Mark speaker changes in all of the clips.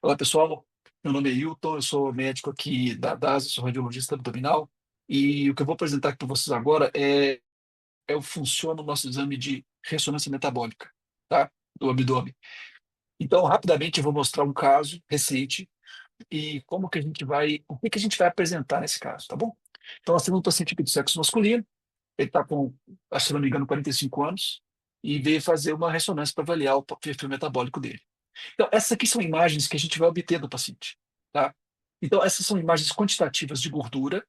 Speaker 1: Olá, pessoal. Meu nome é Hilton, eu sou médico aqui da DASA, sou radiologista abdominal. E o que eu vou apresentar aqui para vocês agora é o funciona o nosso exame de ressonância metabólica, tá? Do abdômen. Então, rapidamente, eu vou mostrar um caso recente e como que a gente vai, o que que a gente vai apresentar nesse caso, tá bom? Então, nós temos um paciente aqui do sexo masculino, ele está com, acho que se não me engano, 45 anos, e veio fazer uma ressonância para avaliar o perfil metabólico dele. Então, essas aqui são imagens que a gente vai obter do paciente, tá? Então, essas são imagens quantitativas de gordura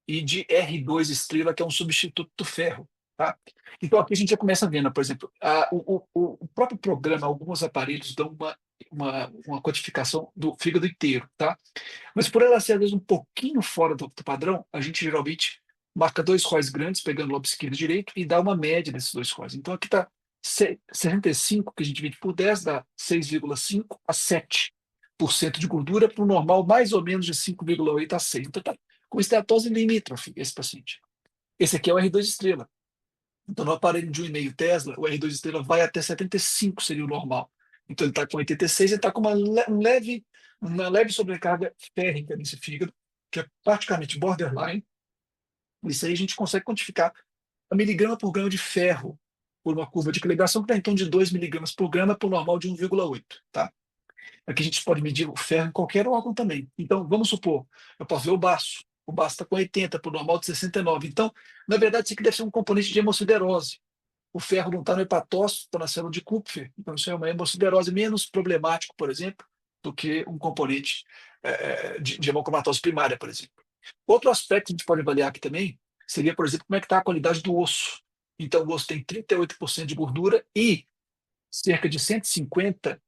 Speaker 1: e de R2 estrela, que é um substituto do ferro, tá? Então, aqui a gente já começa vendo, por exemplo, o próprio programa, alguns aparelhos dão uma quantificação do fígado inteiro, tá? Mas por ela ser, às vezes, um pouquinho fora do padrão, a gente geralmente marca dois ROIs grandes, pegando o lobo esquerdo e direito, e dá uma média desses dois ROIs. Então, aqui está 65, que a gente divide por 10, dá 6,5 a 7% de gordura, para o normal, mais ou menos de 5,8 a 6. Então, está com esteatose limítrofe, esse paciente. Esse aqui é o R2 estrela. Então, no aparelho de 1,5 Tesla, o R2 estrela vai até 75, seria o normal. Então, ele está com 86, ele está com uma leve sobrecarga férrica nesse fígado, que é praticamente borderline. Isso aí a gente consegue quantificar a miligrama por grama de ferro por uma curva de calibração que dá em torno de 2 miligramas por grama por normal de 1,8, tá? Aqui a gente pode medir o ferro em qualquer órgão também. Então, vamos supor, eu posso ver o baço. O baço está com 80 por normal de 69. Então, na verdade, isso aqui deve ser um componente de hemosiderose. O ferro não está no hepatócito, está na célula de Kupfer. Então, isso é uma hemosiderose menos problemático, por exemplo, do que um componente de hemocomatose primária, por exemplo. Outro aspecto que a gente pode avaliar aqui também seria, por exemplo, como é que está a qualidade do osso. Então, o osso tem 38% de gordura e cerca de 150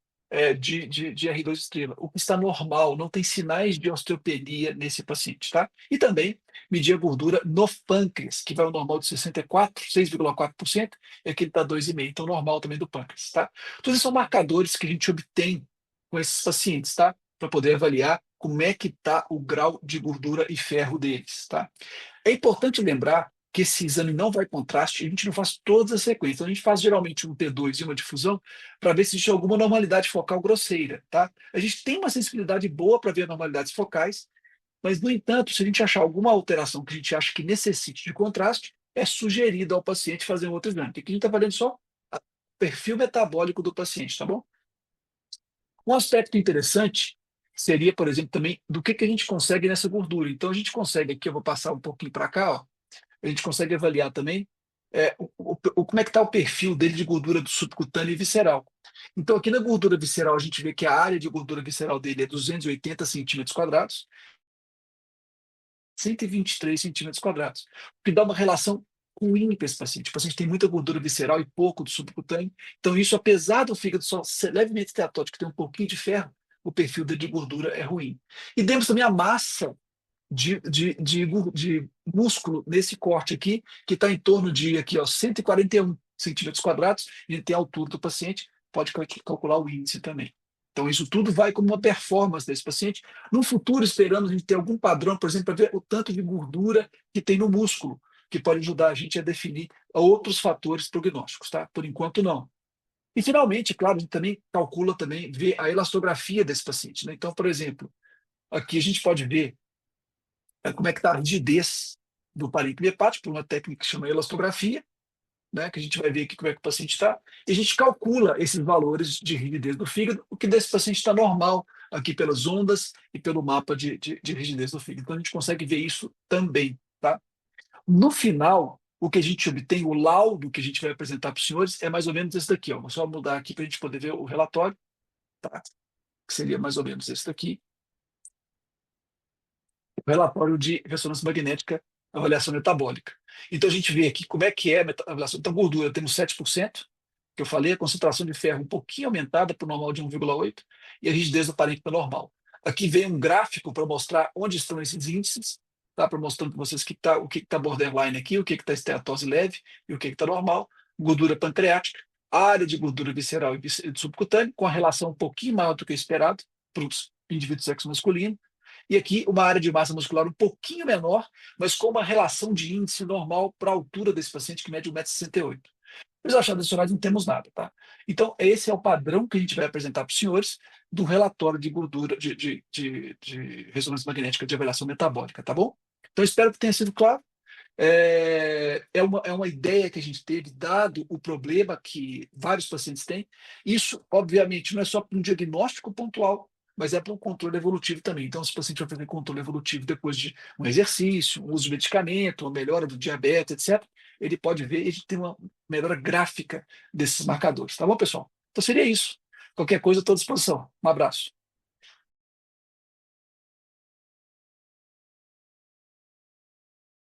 Speaker 1: de R2 estrela, o que está normal, não tem sinais de osteopenia nesse paciente, tá? E também medir a gordura no pâncreas, que vai ao normal de 64, 6,4%, e aqui ele está 2,5%, então normal também do pâncreas, tá? Todos esses são marcadores que a gente obtém com esses pacientes, tá? Para poder avaliar como é que está o grau de gordura e ferro deles, tá? É importante lembrar que esse exame não vai contraste, a gente não faz todas as sequências. A gente faz geralmente um T2 e uma difusão para ver se existe alguma normalidade focal grosseira, tá? A gente tem uma sensibilidade boa para ver normalidades focais, mas, no entanto, se a gente achar alguma alteração que a gente acha que necessite de contraste, é sugerido ao paciente fazer um outro exame. Porque aqui a gente está valendo só o perfil metabólico do paciente, tá bom? Um aspecto interessante seria, por exemplo, também do que a gente consegue nessa gordura. Então, a gente consegue, aqui eu vou passar um pouquinho para cá, ó, a gente consegue avaliar também como é que está o perfil dele de gordura do subcutâneo e visceral. Então, aqui na gordura visceral, a gente vê que a área de gordura visceral dele é 280 centímetros quadrados, 123 centímetros quadrados, o que dá uma relação ruim para esse paciente. O paciente tem muita gordura visceral e pouco do subcutâneo. Então, isso, apesar do fígado só ser levemente esteatótico, ter um pouquinho de ferro, o perfil dele de gordura é ruim. E temos também a massa de músculo nesse corte aqui, que está em torno de aqui, ó, 141 centímetros quadrados, e ele tem a altura do paciente, pode calcular o índice também. Então, isso tudo vai como uma performance desse paciente. No futuro, esperamos a gente ter algum padrão, por exemplo, para ver o tanto de gordura que tem no músculo, que pode ajudar a gente a definir outros fatores prognósticos, tá? Por enquanto, não. E, finalmente, claro, a gente também calcula também, ver a elastografia desse paciente, né? Então, por exemplo, aqui a gente pode ver como é que está a rigidez do parênquima hepático, por uma técnica que chama elastografia, né, que a gente vai ver aqui como é que o paciente está, e a gente calcula esses valores de rigidez do fígado, o que desse paciente está normal aqui pelas ondas e pelo mapa de rigidez do fígado. Então a gente consegue ver isso também, tá? No final, o que a gente obtém, o laudo que a gente vai apresentar para os senhores é mais ou menos esse daqui, ó. Vou só mudar aqui para a gente poder ver o relatório, tá? Que seria mais ou menos esse daqui. Relatório de ressonância magnética, avaliação metabólica. Então a gente vê aqui como é que é a avaliação. Então, gordura temos 7%, que eu falei, a concentração de ferro um pouquinho aumentada para o normal de 1,8, e a rigidez do parênquima normal. Aqui vem um gráfico para mostrar onde estão esses índices, tá? Para mostrando para vocês o que está borderline aqui, o que está esteatose leve e o que está normal. Gordura pancreática, área de gordura visceral e subcutânea, com a relação um pouquinho maior do que o esperado para os indivíduos do sexo masculino. E aqui uma área de massa muscular um pouquinho menor, mas com uma relação de índice normal para a altura desse paciente, que mede 1,68 m. Os achados adicionais não temos nada, tá? Então, esse é o padrão que a gente vai apresentar para os senhores do relatório de gordura, de ressonância magnética de avaliação metabólica, tá bom? Então, espero que tenha sido claro. É uma ideia que a gente teve, dado o problema que vários pacientes têm. Isso, obviamente, não é só para um diagnóstico pontual, mas é para um controle evolutivo também. Então, se o paciente vai fazer controle evolutivo depois de um exercício, um uso de medicamento, uma melhora do diabetes, etc., ele pode ver, ele tem uma melhora gráfica desses marcadores. Tá bom, pessoal? Então, seria isso. Qualquer coisa, estou à disposição. Um abraço.